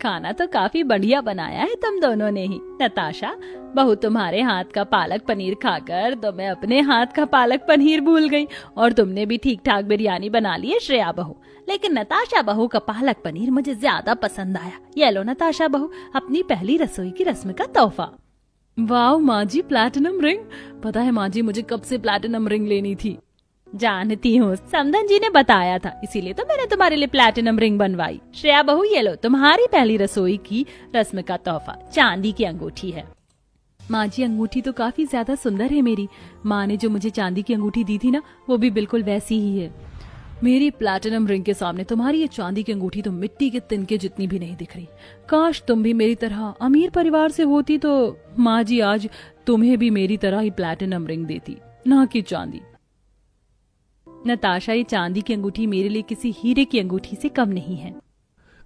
खाना तो काफी बढ़िया बनाया है तुम दोनों ने ही। नताशा बहू, तुम्हारे हाथ का पालक पनीर खाकर तो मैं अपने हाथ का पालक पनीर भूल गई। और तुमने भी ठीक ठाक बिरयानी बना ली है श्रेया बहू, लेकिन नताशा बहू का पालक पनीर मुझे ज्यादा पसंद आया। ये लो नताशा बहू, अपनी पहली रसोई की रस्म का तोहफा। वाह माँ जी, प्लैटिनम रिंग। पता है माँ जी, मुझे कब से प्लैटिनम रिंग लेनी थी। जानती हूँ, समधन जी ने बताया था, इसीलिए तो मैंने तुम्हारे लिए प्लैटिनम रिंग बनवाई। श्रेया बहू, ये लो तुम्हारी पहली रसोई की रस्म का तोहफा, चांदी की अंगूठी है। माँ जी, अंगूठी तो काफी ज्यादा सुंदर है मेरी। माँ ने जो मुझे चांदी की अंगूठी दी थी ना, वो भी बिल्कुल वैसी ही है। मेरी प्लैटिनम रिंग के सामने तुम्हारी ये चांदी की अंगूठी तो मिट्टी के तिनके जितनी भी नहीं दिख रही। काश तुम भी मेरी तरह अमीर परिवार से होती तो माँ जी आज तुम्हें भी मेरी तरह ही प्लैटिनम रिंग देती, ना कि चांदी। नताशा, ये चांदी की अंगूठी मेरे लिए किसी हीरे की अंगूठी से कम नहीं है।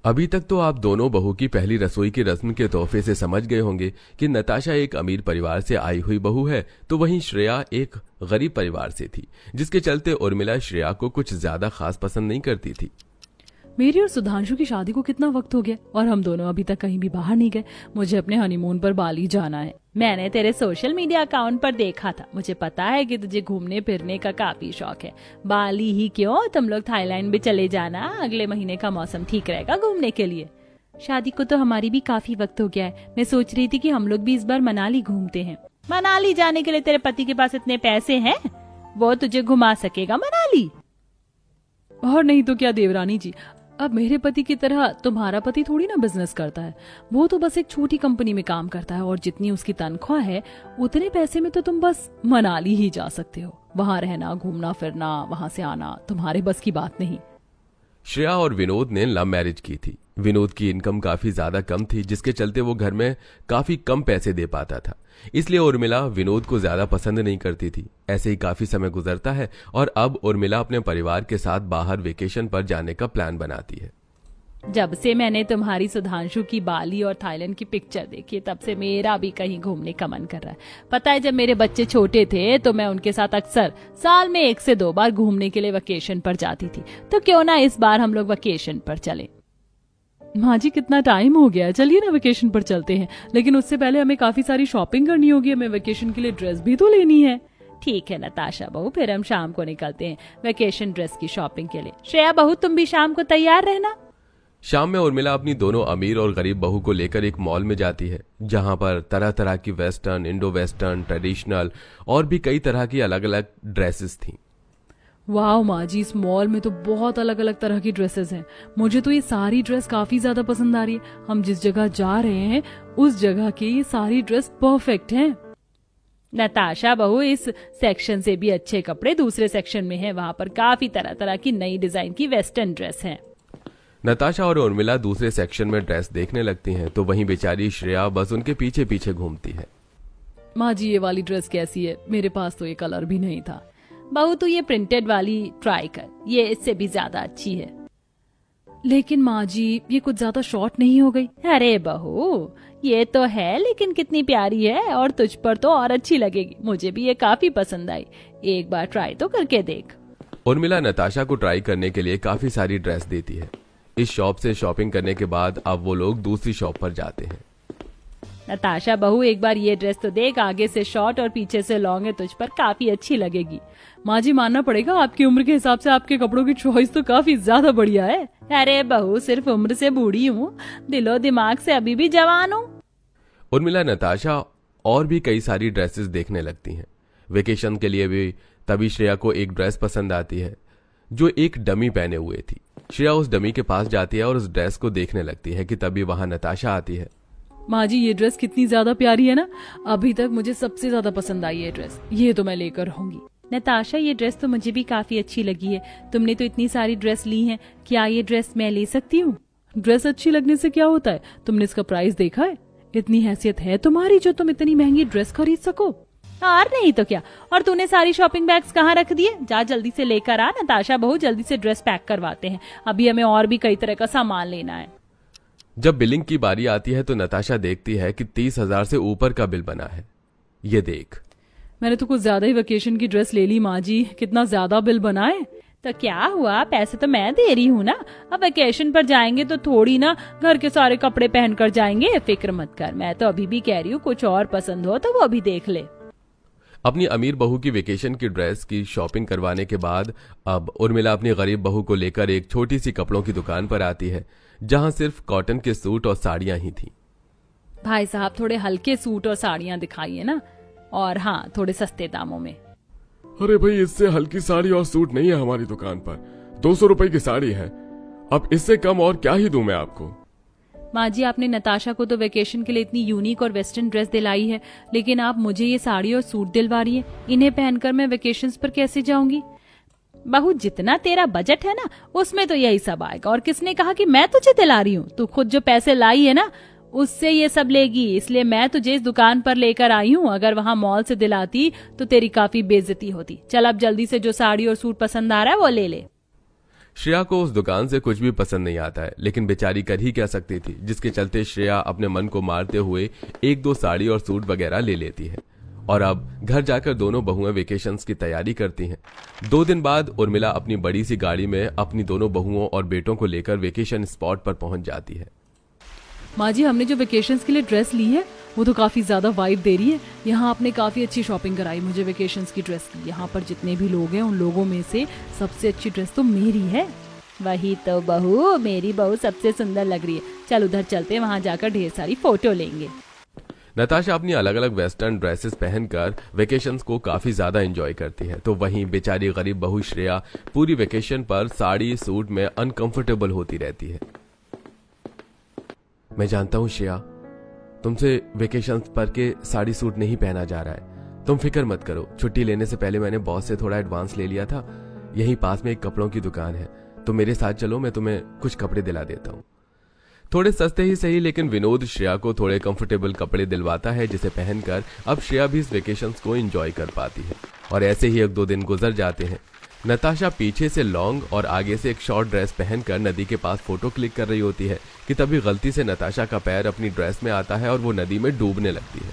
अभी तक तो आप दोनों बहू की पहली रसोई की रस्म के तोहफे से समझ गए होंगे कि नताशा एक अमीर परिवार से आई हुई बहू है, तो वहीं श्रेया एक गरीब परिवार से थी, जिसके चलते उर्मिला श्रेया को कुछ ज्यादा खास पसंद नहीं करती थी। मेरी और सुधांशु की शादी को कितना वक्त हो गया और हम दोनों अभी तक कहीं भी बाहर नहीं गए। मुझे अपने हनीमून पर बाली जाना है। मैंने तेरे सोशल मीडिया अकाउंट पर देखा था, मुझे पता है कि तुझे घूमने फिरने का काफी शौक है। बाली ही क्यों, तुम लोग थाईलैंड भी चले जाना, अगले महीने का मौसम ठीक रहेगा घूमने के लिए। शादी को तो हमारी भी काफी वक्त हो गया है। मैं सोच रही थी कि हम लोग भी इस बार मनाली घूमते हैं। मनाली जाने के लिए तेरे पति के पास इतने पैसे हैं, वो तुझे घुमा सकेगा मनाली। और नहीं तो क्या देवरानी जी, अब मेरे पति की तरह तुम्हारा पति थोड़ी ना बिजनेस करता है। वो तो बस एक छोटी कंपनी में काम करता है और जितनी उसकी तनख्वाह है उतने पैसे में तो तुम बस मनाली ही जा सकते हो। वहां रहना, घूमना फिरना, वहां से आना तुम्हारे बस की बात नहीं। श्रेया और विनोद ने लव मैरिज की थी। विनोद की इनकम काफी ज्यादा कम थी, जिसके चलते वो घर में काफी कम पैसे दे पाता था। इसलिए उर्मिला विनोद को ज्यादा पसंद नहीं करती थी। ऐसे ही काफी समय गुजरता है और अब उर्मिला अपने परिवार के साथ बाहर वेकेशन पर जाने का प्लान बनाती है। जब से मैंने तुम्हारी सुधांशु की बाली और थाईलैंड की पिक्चर देखी, तब से मेरा भी कहीं घूमने का मन कर रहा है। पता है, जब मेरे बच्चे छोटे थे तो मैं उनके साथ अक्सर साल में 1 से 2 बार घूमने के लिए वेकेशन पर जाती थी। तो क्यों ना इस बार हम लोग वेकेशन पर चले। माँ जी, कितना टाइम हो गया, चलिए ना वेकेशन पर चलते हैं, लेकिन उससे पहले हमें काफी सारी शॉपिंग करनी होगी। हमें वेकेशन के लिए ड्रेस भी तो लेनी है। ठीक है नताशा बहू, फिर हम शाम को निकलते हैं वेकेशन ड्रेस की शॉपिंग के लिए। श्रेया बहू, तुम भी शाम को तैयार रहना। शाम में उर्मिला अपनी दोनों अमीर और गरीब बहू को लेकर एक मॉल में जाती है, जहां पर तरह तरह की वेस्टर्न, इंडो वेस्टर्न, ट्रेडिशनल और भी कई तरह की अलग अलग ड्रेसेस थीं। वाह माँ जी, इस मॉल में तो बहुत अलग अलग तरह की ड्रेसेस हैं। मुझे तो ये सारी ड्रेस काफी ज्यादा पसंद आ रही है। हम जिस जगह जा रहे हैं उस जगह की ये सारी ड्रेस परफेक्ट हैं। नताशा बहू, इस सेक्शन से भी अच्छे कपड़े दूसरे सेक्शन में हैं। वहाँ पर काफी तरह तरह की नई डिजाइन की वेस्टर्न ड्रेस हैं। नताशा और उर्मिला दूसरे सेक्शन में ड्रेस देखने लगती हैं, तो वहीं बेचारी श्रेया बस उनके पीछे पीछे घूमती है। माँ जी, ये वाली ड्रेस कैसी है? मेरे पास तो ये कलर भी नहीं था। बहू, तू ये प्रिंटेड वाली ट्राई कर, ये इससे भी ज्यादा अच्छी है। लेकिन माँ जी, ये कुछ ज्यादा शॉर्ट नहीं हो गई? अरे बहू, ये तो है, लेकिन कितनी प्यारी है और तुझ पर तो और अच्छी लगेगी। मुझे भी ये काफी पसंद आई, एक बार ट्राई तो करके देख। उर्मिला नताशा को ट्राई करने के लिए काफी सारी ड्रेस देती है। इस शॉप से शॉपिंग करने के बाद अब वो लोग दूसरी शॉप पर जाते हैं। नताशा बहू, एक बार ये ड्रेस तो देख, आगे से शॉर्ट और पीछे से लॉन्ग है, तुझ पर काफी अच्छी लगेगी। माँ जी, मानना पड़ेगा, आपकी उम्र के हिसाब से आपके कपड़ों की चॉइस तो काफी ज्यादा बढ़िया है। अरे बहू, सिर्फ उम्र से बूढ़ी हूँ, दिलो दिमाग से अभी भी जवान हूँ। उर्मिला नताशा और भी कई सारी ड्रेसेस देखने लगती हैं। वेकेशन के लिए भी तभी श्रेया को एक ड्रेस पसंद आती है जो एक डमी पहने हुए थी। श्रेया उस डमी के पास जाती है और उस ड्रेस को देखने लगती है कि तभी वहां नताशा आती है। माँ जी, ये ड्रेस कितनी ज्यादा प्यारी है ना। अभी तक मुझे सबसे ज्यादा पसंद आई है ड्रेस, ये तो मैं लेकर रहूंगी। नताशा, ये ड्रेस तो मुझे भी काफी अच्छी लगी है। तुमने तो इतनी सारी ड्रेस ली हैं, क्या ये ड्रेस मैं ले सकती हूँ? ड्रेस अच्छी लगने से क्या होता है? तुमने इसका प्राइस देखा है? इतनी हैसियत है तुम्हारी जो तुम इतनी महंगी ड्रेस खरीद सको? और नहीं तो क्या। और तूने सारी शॉपिंग बैग्स कहाँ रख दिए? जा जल्दी से लेकर आ। नताशा बहू, जल्दी से ड्रेस पैक करवाते हैं, अभी हमें और भी कई तरह का सामान लेना है। जब बिलिंग की बारी आती है तो नताशा देखती है कि 30,000 से ऊपर का बिल बना है। ये देख, मैंने तो कुछ ज्यादा ही वेकेशन की ड्रेस ले ली माँ जी, कितना ज्यादा बिल बना है। तो क्या हुआ, पैसे तो मैं दे रही हूँ ना। अब वेकेशन पर जाएंगे तो थोड़ी ना घर के सारे कपड़े पहन कर जाएंगे। फिक्र मत कर, मैं तो अभी भी कह रही हूँ कुछ और पसंद हो तो वो भी देख ले। अपनी अमीर बहू की वेकेशन की ड्रेस की शॉपिंग करवाने के बाद अब उर्मिला अपनी गरीब बहू को लेकर एक छोटी सी कपड़ों की दुकान पर आती है, जहां सिर्फ कॉटन के सूट और साड़ियां ही थी। भाई साहब, थोड़े हल्के सूट और साड़ियाँ दिखाइए ना, और हाँ, थोड़े सस्ते दामों में। अरे भाई, इससे हल्की साड़ी और सूट नहीं है हमारी दुकान पर। 200 रुपए की साड़ी है, अब इससे कम और क्या ही दूं मैं आपको। माँ जी, आपने नताशा को तो वेकेशन के लिए इतनी यूनिक और वेस्टर्न ड्रेस दिलाई है, लेकिन आप मुझे ये साड़ी और सूट दिलवा रही है। इन्हें पहनकर मैं वेकेशंस पर कैसे जाऊंगी? बहू, जितना तेरा बजट है ना, उसमें तो यही सब आएगा। और किसने कहा कि मैं तुझे दिला रही हूँ? तू खुद जो पैसे लाई है ना, उससे ये सब लेगी। इसलिए मैं तुझे इस दुकान पर लेकर आई हूँ। अगर वहाँ मॉल से दिलाती तो तेरी काफी बेइज्जती होती। चल अब जल्दी से जो साड़ी और सूट पसंद आ रहा है वो ले ले। श्रेया को उस दुकान से कुछ भी पसंद नहीं आता है, लेकिन बेचारी कर ही क्या सकती थी, जिसके चलते श्रेया अपने मन को मारते हुए 1-2 साड़ी और सूट वगैरह ले लेती है। और अब घर जाकर दोनों बहुएं वेकेशंस की तैयारी करती हैं। 2 दिन बाद उर्मिला अपनी बड़ी सी गाड़ी में अपनी दोनों बहुओं और बेटों को लेकर वेकेशन स्पॉट पर पहुंच जाती है। माँ जी, हमने जो वेकेशंस के लिए ड्रेस ली है वो तो काफी ज्यादा वाइब दे रही है। यहाँ आपने काफी अच्छी शॉपिंग कराई मुझे वेकेशंस की ड्रेस की। यहाँ पर जितने भी लोग हैं उन लोगों में से सबसे अच्छी ड्रेस तो मेरी है। वही तो बहू, मेरी बहू सबसे सुंदर लग रही है। चल उधर चलते, वहाँ जाकर ढेर सारी फोटो लेंगे। नताशा अपनी अलग अलग वेस्टर्न ड्रेसेस पहनकर वेकेशंस को काफी ज्यादा एंजॉय करती है, तो वहीं बेचारी गरीब बहू श्रेया पूरी वेकेशन पर साड़ी सूट में अनकंफर्टेबल होती रहती है। मैं जानता हूँ श्रेया, तुमसे वेकेशन पर के साड़ी सूट नहीं पहना जा रहा है। तुम फिक्र मत करो, छुट्टी लेने से पहले मैंने बॉस से थोड़ा एडवांस ले लिया था। यहीं पास में एक कपड़ों की दुकान है, तो मेरे साथ चलो, मैं तुम्हें कुछ कपड़े दिला देता हूँ। थोड़े सस्ते ही सही, लेकिन विनोद श्रेया को थोड़े कंफर्टेबल कपड़े दिलवाता है, जिसे पहनकर अब श्रेया भी इस वेकेशंस को एंजॉय कर पाती है। और ऐसे ही 1-2 दिन गुजर जाते हैं। नताशा पीछे से लॉन्ग और आगे से एक शॉर्ट ड्रेस पहनकर नदी के पास फोटो क्लिक कर रही होती है कि तभी गलती से नताशा का पैर अपनी ड्रेस में आता है और वो नदी में डूबने लगती है।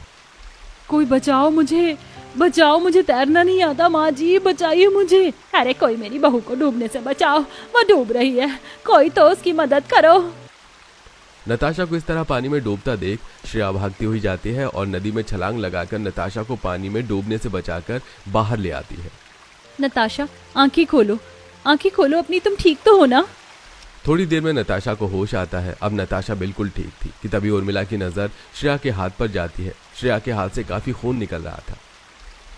कोई बचाओ मुझे, बचाओ, मुझे तैरना नहीं आता। माँ जी, बचाइए मुझे। अरे कोई मेरी बहू को डूबने से बचाओ, वो डूब रही है, कोई तो उसकी मदद करो। नताशा को इस तरह पानी में डूबता देख श्रेया भागती हुई जाती है और नदी में छलांग लगाकर नताशा को पानी में डूबने से बचाकर बाहर ले आती है। नताशा, आंखें खोलो, आंखें खोलो अपनी, तुम ठीक तो हो ना? थोड़ी देर में नताशा को होश आता है। अब नताशा बिल्कुल ठीक थी कि तभी उर्मिला की नजर श्रेया के हाथ पर जाती है। श्रेया के हाथ से काफी खून निकल रहा था।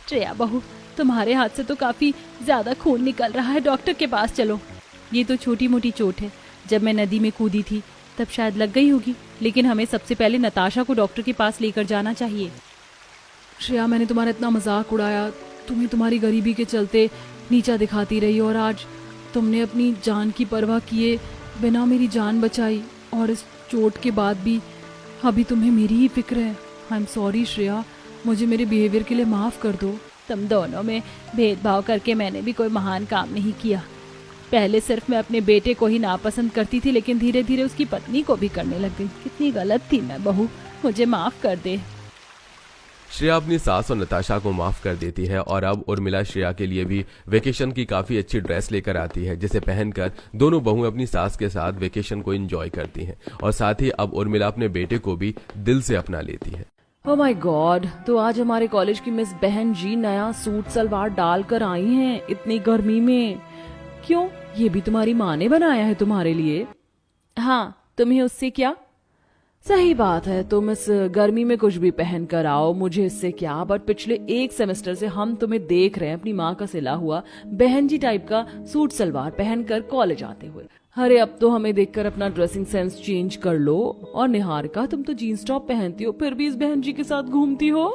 श्रेया बहू, तुम्हारे हाथ से तो काफी ज्यादा खून निकल रहा है, डॉक्टर के पास चलो। ये तो छोटी मोटी चोट है, जब मैं नदी में कूदी थी तब शायद लग गई होगी, लेकिन हमें सबसे पहले नताशा को डॉक्टर के पास लेकर जाना चाहिए। श्रेया, मैंने तुम्हारा इतना मजाक उड़ाया, तुम्हें तुम्हारी गरीबी के चलते नीचा दिखाती रही, और आज तुमने अपनी जान की परवाह किए बिना मेरी जान बचाई, और इस चोट के बाद भी अभी तुम्हें मेरी ही फिक्र है। आई एम सॉरी श्रेया, मुझे मेरे बिहेवियर के लिए माफ़ कर दो। तुम दोनों में भेदभाव करके मैंने भी कोई महान काम नहीं किया। पहले सिर्फ मैं अपने बेटे को ही नापसंद करती थी, लेकिन धीरे धीरे उसकी पत्नी को भी करने लग गई। कितनी गलत थी मैं बहू, मुझे माफ़ कर दे। श्रेया अपनी सास और नताशा को माफ कर देती है और अब उर्मिला श्रेया के लिए भी वेकेशन की काफी अच्छी ड्रेस लेकर आती है, जिसे पहनकर दोनों बहुएं अपनी सास के साथ वेकेशन को एंजॉय करती हैं। और साथ ही अब उर्मिला अपने बेटे को भी दिल से अपना लेती है। ओह माय गॉड, तो आज हमारे कॉलेज की मिस बहन जी नया सूट सलवार डालकर आई हैं इतनी गर्मी में। क्यों, ये भी तुम्हारी माँ ने बनाया है तुम्हारे लिए? हाँ, तुम्हें उससे क्या? सही बात है, तुम इस गर्मी में कुछ भी पहन कर आओ, मुझे इससे क्या। बट पिछले 1 सेमेस्टर से हम तुम्हें देख रहे हैं अपनी माँ का सिला हुआ बहन जी टाइप का सूट सलवार पहनकर कॉलेज आते हुए। अरे अब तो हमें देखकर अपना ड्रेसिंग सेंस चेंज कर लो। और निहारिका, तुम तो जीन्स टॉप पहनती हो फिर भी इस बहन जी के साथ घूमती हो।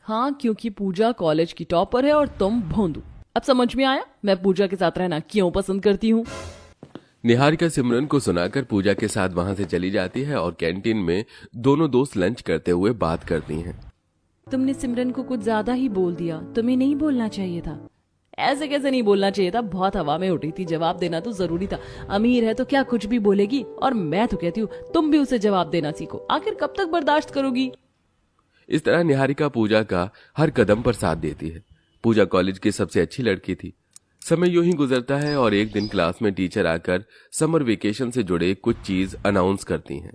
हाँ, क्योंकि पूजा कॉलेज की टॉपर है और तुम भोंदू। अब समझ में आया मैं पूजा के साथ रहना क्यों पसंद करती हूँ। निहारिका सिमरन को सुनाकर पूजा के साथ वहां से चली जाती है और कैंटीन में दोनों दोस्त लंच करते हुए बात करती हैं। तुमने सिमरन को कुछ ज्यादा ही बोल दिया, तुम्हें नहीं बोलना चाहिए था। ऐसे कैसे नहीं बोलना चाहिए था, बहुत हवा में उठी थी, जवाब देना तो जरूरी था। अमीर है तो क्या कुछ भी बोलेगी, और मैं तो कहती हूँ तुम भी उसे जवाब देना सीखो। आखिर कब तक बर्दाश्त करोगी? इस तरह निहारिका पूजा का हर कदम पर साथ देती है। पूजा कॉलेज की सबसे अच्छी लड़की थी। समय यूं ही गुजरता है और एक दिन क्लास में टीचर आकर समर वेकेशन से जुड़े कुछ चीज अनाउंस करती हैं।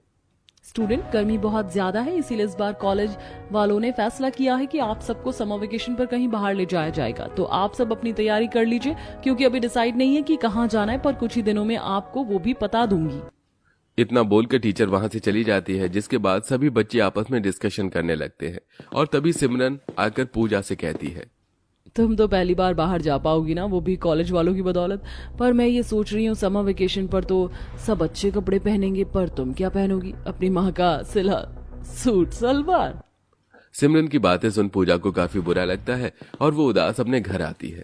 स्टूडेंट, गर्मी बहुत ज्यादा है, इसीलिए इस बार कॉलेज वालों ने फैसला किया है कि आप सबको समर वेकेशन पर कहीं बाहर ले जाया जाएगा। तो आप सब अपनी तैयारी कर लीजिए, क्योंकि अभी डिसाइड नहीं है कि कहाँ जाना है, पर कुछ ही दिनों में आपको वो भी बता दूंगी। इतना बोलकर टीचर वहां से चली जाती है, जिसके बाद सभी बच्चे आपस में डिस्कशन करने लगते हैं और तभी सिमरन आकर पूजा से कहती है, तुम तो पहली बार बाहर जा पाओगी ना, वो भी कॉलेज वालों की बदौलत। पर मैं ये सोच रही हूँ समर वेकेशन पर तो सब अच्छे कपड़े पहनेंगे, पर तुम क्या पहनोगी? अपनी माँ का सिला सूट सलवार। सिमरन की बातें सुन पूजा को काफी बुरा लगता है और वो उदास अपने घर आती है।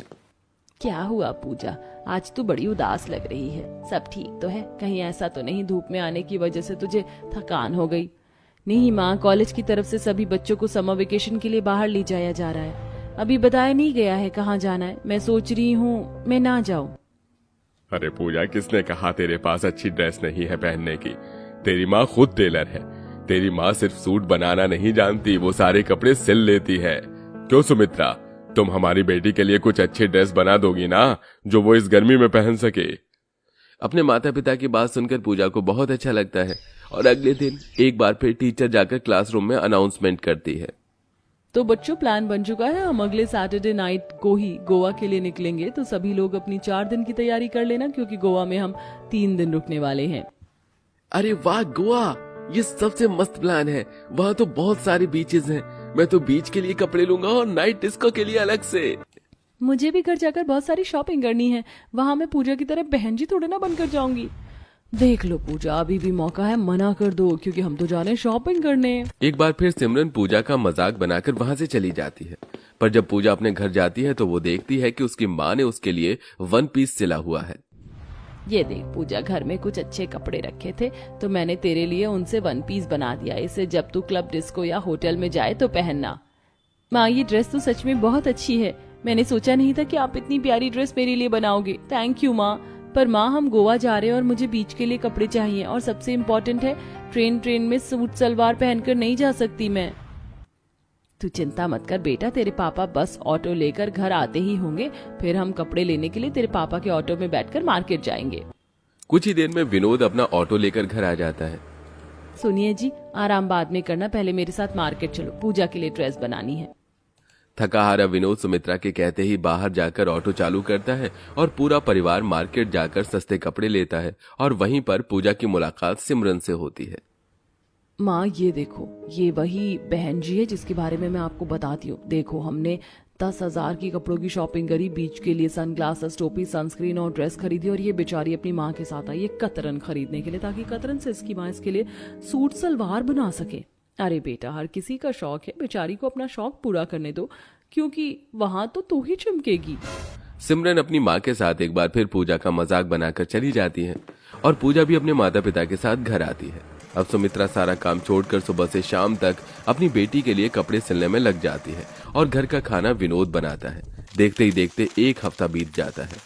क्या हुआ पूजा, आज तो बड़ी उदास लग रही है। सब ठीक तो है? कहीं ऐसा तो नहीं धूप में आने की वजह से तुझे थकान हो गई? नहीं माँ, कॉलेज की तरफ से सभी बच्चों को समर वेकेशन के लिए बाहर ले जाया जा रहा है। अभी बताया नहीं गया है कहाँ जाना है। मैं सोच रही हूँ मैं ना जाऊं। अरे पूजा, किसने कहा तेरे पास अच्छी ड्रेस नहीं है पहनने की? तेरी माँ खुद टेलर है। तेरी माँ सिर्फ सूट बनाना नहीं जानती, वो सारे कपड़े सिल लेती है। क्यों सुमित्रा, तुम हमारी बेटी के लिए कुछ अच्छी ड्रेस बना दोगी ना, जो वो इस गर्मी में पहन सके? अपने माता पिता की बात सुनकर पूजा को बहुत अच्छा लगता है और अगले दिन एक बार फिर टीचर जाकर क्लासरूम में अनाउंसमेंट करती है। तो बच्चों, प्लान बन चुका है। हम अगले सैटरडे नाइट को ही गोवा के लिए निकलेंगे। तो सभी लोग अपनी 4 दिन की तैयारी कर लेना, क्योंकि गोवा में हम 3 दिन रुकने वाले हैं। अरे वाह, गोवा ये सबसे मस्त प्लान है। वहाँ तो बहुत सारे बीचेस हैं। मैं तो बीच के लिए कपड़े लूंगा और नाइट डिस्को के लिए अलग से। मुझे भी घर जाकर बहुत सारी शॉपिंग करनी है। वहाँ मैं पूजा की तरह बहन जी थोड़े ना बनकर जाऊंगी। देख लो पूजा, अभी भी मौका है, मना कर दो, क्योंकि हम तो जा रहे हैं शॉपिंग करने। एक बार फिर सिमरन पूजा का मजाक बनाकर वहां से चली जाती है। पर जब पूजा अपने घर जाती है तो वो देखती है कि उसकी माँ ने उसके लिए 1 पीस सिला हुआ है। ये देख पूजा, घर में कुछ अच्छे कपड़े रखे थे तो मैंने तेरे लिए उनसे 1 पीस बना दिया। इसे जब तू क्लब, डिस्को या होटल में जाए तो पहनना। माँ, ये ड्रेस तो सच में बहुत अच्छी है। मैंने सोचा नहीं था कि आप इतनी प्यारी ड्रेस मेरे लिए बनाओगे। थैंक यू माँ। पर माँ, हम गोवा जा रहे हैं और मुझे बीच के लिए कपड़े चाहिए, और सबसे इम्पोर्टेंट है ट्रेन में सूट सलवार पहनकर नहीं जा सकती मैं। तू चिंता मत कर बेटा, तेरे पापा बस ऑटो लेकर घर आते ही होंगे। फिर हम कपड़े लेने के लिए तेरे पापा के ऑटो में बैठकर मार्केट जाएंगे। कुछ ही देर में विनोद अपना ऑटो लेकर घर आ जाता है। सुनिए जी, आराम बाद में करना, पहले मेरे साथ मार्केट चलो, पूजा के लिए ड्रेस बनानी है। थका हारा विनोद सुमित्रा के कहते ही बाहर जाकर ऑटो चालू करता है और पूरा परिवार मार्केट जाकर सस्ते कपड़े लेता है और वहीं पर पूजा की मुलाकात सिमरन से होती है। माँ, ये देखो, ये वही बहन जी है जिसके बारे में मैं आपको बताती हूँ। देखो, हमने 10,000 की कपड़ों की शॉपिंग करी, बीच के लिए सनग्लासेस, टोपी, सनस्क्रीन और ड्रेस खरीदी, और ये बेचारी अपनी माँ के साथ आई है कतरन खरीदने के लिए, ताकि कतरन से इसकी माँ इसके लिए सूट सलवार बना सके। अरे बेटा, हर किसी का शौक है, बेचारी को अपना शौक पूरा करने दो, क्योंकि वहां तो तू ही चमकेगी। सिमरन अपनी माँ के साथ एक बार फिर पूजा का मजाक बनाकर चली जाती है और पूजा भी अपने माता पिता के साथ घर आती है। अब सुमित्रा सारा काम छोड़कर सुबह से शाम तक अपनी बेटी के लिए कपड़े सिलने में लग जाती है और घर का खाना विनोद बनाता है। देखते ही देखते 1 हफ्ता बीत जाता है।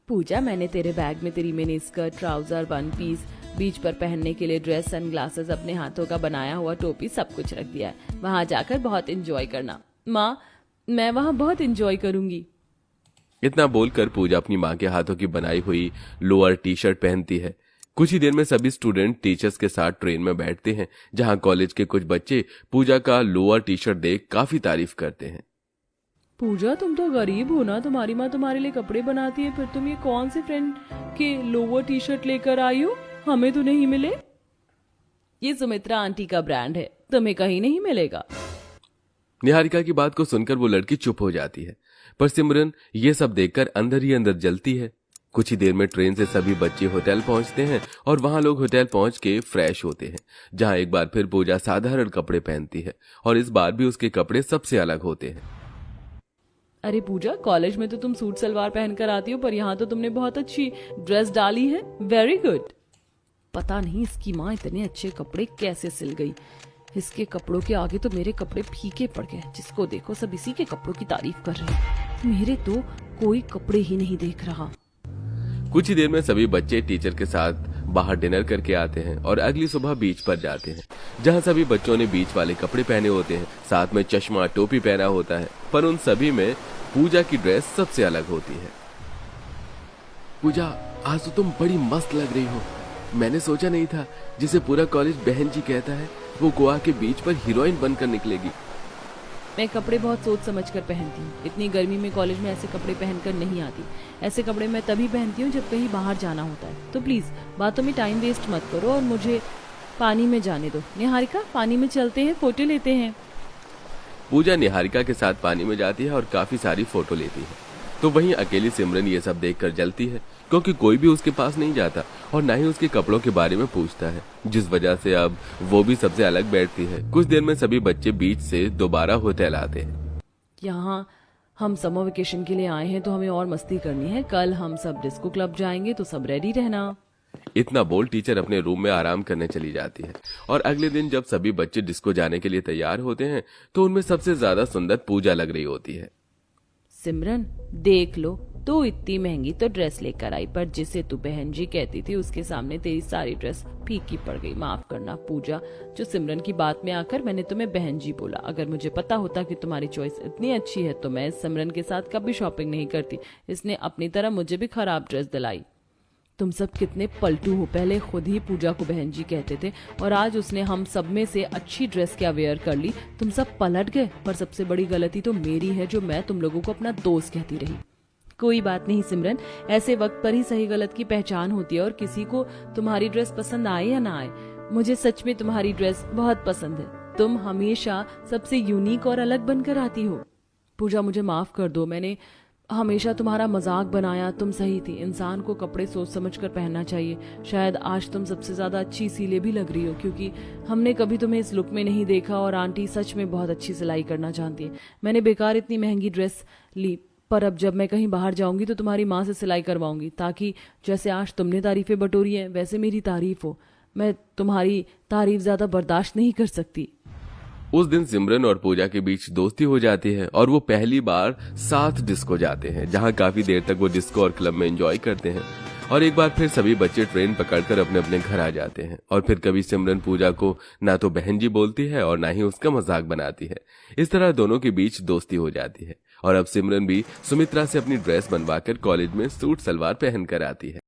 पूजा, मैंने तेरे बैग में तेरी मिनी स्कर्ट, ट्राउजर, 1 पीस, बीच पर पहनने के लिए ड्रेस, सनग्लासेस, अपने हाथों का बनाया हुआ टोपी, सब कुछ रख दिया है। वहां जाकर बहुत एंजॉय करना। माँ, मैं वहां बहुत एंजॉय करूंगी। इतना बोलकर पूजा अपनी माँ के हाथों की बनाई हुई लोअर टी शर्ट पहनती है। कुछ ही देर में सभी स्टूडेंट टीचर्स के साथ ट्रेन में बैठते हैं, जहां कॉलेज के कुछ बच्चे पूजा का लोअर टी शर्ट देख काफी तारीफ करते हैं। पूजा, तुम तो गरीब हो ना, तुम्हारी माँ तुम्हारे लिए कपड़े बनाती है, फिर तुम ये कौन से फ्रेंड के लोअर टी शर्ट लेकर आई हो? हमें तो नहीं मिले। ये सुमित्रा आंटी का ब्रांड है, तुम्हें कहीं नहीं मिलेगा। निहारिका की बात को सुनकर वो लड़की चुप हो जाती है, पर सिमरन ये सब देखकर अंदर ही अंदर जलती है। कुछ ही देर में ट्रेन से सभी बच्चे होटल पहुंचते हैं और वहां लोग होटल पहुंच के फ्रेश होते हैं, जहां एक बार फिर पूजा साधारण कपड़े पहनती है और इस बार भी उसके कपड़े सबसे अलग होते हैं। अरे पूजा, कॉलेज में तो तुम सूट सलवार पहनकर आती हो, पर यहाँ तो तुमने बहुत अच्छी ड्रेस डाली है। Very good. पता नहीं इसकी माँ इतने अच्छे कपड़े कैसे सिल गई। इसके कपड़ों के आगे तो मेरे कपड़े फीके पड़ गए। जिसको देखो सब इसी के कपड़ों की तारीफ कर रहे हैं, मेरे तो कोई कपड़े ही नहीं देख रहा। कुछ ही देर में सभी बच्चे टीचर के साथ बाहर डिनर करके आते हैं और अगली सुबह बीच पर जाते हैं, जहां सभी बच्चों ने बीच वाले कपड़े पहने होते हैं, साथ में चश्मा, टोपी पहना होता है, पर उन सभी में पूजा की ड्रेस सबसे अलग होती है। पूजा, आज तो तुम बड़ी मस्त लग रही हो। मैंने सोचा नहीं था जिसे पूरा कॉलेज बहन जी कहता है वो गोवा के बीच पर हीरोइन बनकर निकलेगी। मैं कपड़े बहुत सोच समझ कर पहनती हूँ। इतनी गर्मी में कॉलेज में ऐसे कपड़े पहनकर नहीं आती। ऐसे कपड़े मैं तभी पहनती हूँ जब कहीं बाहर जाना होता है। तो प्लीज बातों में टाइम वेस्ट मत करो और मुझे पानी में जाने दो। निहारिका, पानी में चलते हैं, फोटो लेते हैं। पूजा निहारिका के साथ पानी में जाती है और काफी सारी फोटो लेती है। तो वहीं अकेली सिमरन ये सब देखकर जलती है, क्योंकि कोई भी उसके पास नहीं जाता और ना ही उसके कपड़ों के बारे में पूछता है, जिस वजह से अब वो भी सबसे अलग बैठती है। कुछ देर में सभी बच्चे बीच से दोबारा होटल आते हैं। यहाँ हम समर वेकेशन के लिए आए हैं तो हमें और मस्ती करनी है। कल हम सब डिस्को क्लब जाएंगे तो सब रेडी रहना। इतना बोल टीचर अपने रूम में आराम करने चली जाती है और अगले दिन जब सभी बच्चे डिस्को जाने के लिए तैयार होते हैं तो उनमें सबसे ज्यादा सुंदर पूजा लग रही होती है। सिमरन, देख लो, तू इतनी महंगी तो ड्रेस लेकर आई, पर जिसे तू बहन जी कहती थी उसके सामने तेरी सारी ड्रेस फीकी पड़ गई। माफ करना पूजा, जो सिमरन की बात में आकर मैंने तुम्हें बहन जी बोला। अगर मुझे पता होता कि तुम्हारी चॉइस इतनी अच्छी है तो मैं इस सिमरन के साथ कभी शॉपिंग नहीं करती। इसने अपनी तरह मुझे भी खराब ड्रेस दिलाई। तुम सब कितने पलटू हो। पहले खुद ही पूजा को बहन जी कहते थे और आज उसने हम सब में से अच्छी ड्रेस क्या वेयर कर ली। तुम सब पलट गए। पर सबसे बड़ी गलती तो मेरी है जो मैं तुम लोगों को अपना दोस्त कहती रही। कोई बात नहीं सिमरन, ऐसे वक्त पर ही सही गलत की पहचान होती है और किसी को तुम्हारी ड्रेस पसंद आए या ना आए। मुझे सच में तुम्हारी ड्रेस बहुत पसंद है। तुम हमेशा सबसे यूनिक और अलग बनकर आती हो। पूजा, मुझे माफ कर दो। मैंने हमेशा तुम्हारा मजाक बनाया। तुम सही थी। इंसान को कपड़े सोच समझ कर पहनना चाहिए। शायद आज तुम सबसे ज्यादा अच्छी इसीलिए भी लग रही हो क्योंकि हमने कभी तुम्हें इस लुक में नहीं देखा और आंटी सच में बहुत अच्छी सिलाई करना जानती है। मैंने बेकार इतनी महंगी ड्रेस ली, पर अब जब मैं कहीं बाहर जाऊंगी तो तुम्हारी माँ से सिलाई करवाऊंगी ताकि जैसे आज तुमने तारीफें बटोरी हैं वैसे मेरी तारीफ हो। मैं तुम्हारी तारीफ ज्यादा बर्दाश्त नहीं कर सकती। उस दिन सिमरन और पूजा के बीच दोस्ती हो जाती है और वो पहली बार साथ डिस्को जाते हैं, जहाँ काफी देर तक वो डिस्को और क्लब में एंजॉय करते हैं। और एक बार फिर सभी बच्चे ट्रेन पकड़कर अपने अपने घर आ जाते हैं और फिर कभी सिमरन पूजा को ना तो बहन जी बोलती है और ना ही उसका मजाक बनाती है। इस तरह दोनों के बीच दोस्ती हो जाती है और अब सिमरन भी सुमित्रा से अपनी ड्रेस बनवाकर कॉलेज में सूट सलवार पहन कर आती है।